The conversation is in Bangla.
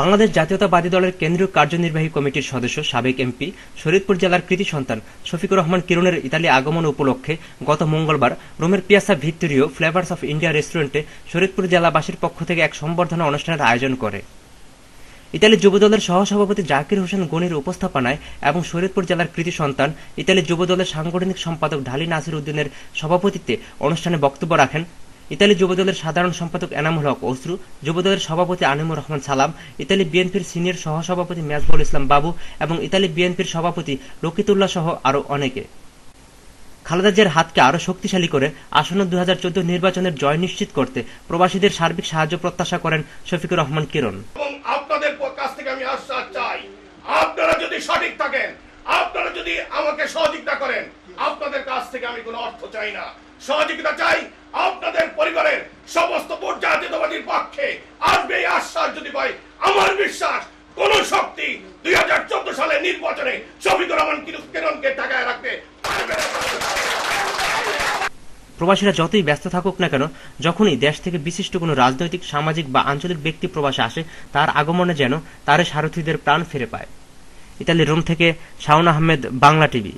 বাংলাদেশ জাতীয়তাবাদী দলের কেন্দ্রীয় কার্যনির্বাহী কমিটির সদস্য সাবেক এমপি শরীয়তপুর জেলার কৃতি সন্তান শফিকুর রহমান কিরণের ইতালি আগমন উপলক্ষে গত মঙ্গলবার রোমের পিয়াসা ভিত্তিরিও ফ্লেভার্স অফ ইন্ডিয়া রেস্টুরেন্টে শরীয়তপুর জেলাবাসীর পক্ষ থেকে এক সম্বর্ধনা অনুষ্ঠানের আয়োজন করে। ইতালি যুবদলের সহসভাপতি জাকির হোসেন গনির উপস্থাপনায় এবং শরীয়তপুর জেলার কৃতি সন্তান ইতালি যুবদলের সাংগঠনিক সম্পাদক ঢালি নাসির উদ্দিনের সভাপতিত্বে অনুষ্ঠানে বক্তব্য রাখেন ইতালি যুবদলের সাধারণ সম্পাদক এনামুল হক অসরু, যুবদলের সভাপতি আনিমুর রহমান সালাম, ইতালি বিএনপির সিনিয়র সহসভাপতি মেজবুল ইসলাম বাবু এবং ইতালি বিএনপির সভাপতি রকিতুল্লাহ সহ আরও অনেকে। খালেদা জিয়ার হাতকে আরও শক্তিশালী করে আসন্ন 2014 নির্বাচনের জয় নিশ্চিত করতে প্রবাসীদের সার্বিক সাহায্য প্রত্যাশা করেন শফিকুর রহমান কিরণ। আপনাদের কাছ থেকে আমি আশ্বাস চাই, আপনারা যদি সঠিক থাকেন, আপনারা যদি আমাকে সহযোগিতা করেন, আপনাদের কাছ থেকে আমি কোনো অর্থ চাই না, সহযোগিতা চাই আপনাদের পরিবারের সমস্ত ভোট জাতীয়তাবাদীর পক্ষে আসবে এই আশ্বাস যদি পাই, আমার বিশ্বাস কোন শক্তি 2014 সালের নির্বাচনে শফিকুর রহমান কিরণকে টাকায় রাখতে পারবে না। প্রবাসীরা যতই ব্যস্ত থাকুক না কেন, যখনই দেশ থেকে বিশিষ্ট কোনো রাজনৈতিক, সামাজিক বা আঞ্চলিক ব্যক্তি প্রবাসে আসে, তার আগমনে যেন তার সারথীদের প্রাণ ফিরে পায়। ইতালির রোম থেকে শাওন আহমেদ, বাংলা টিভি।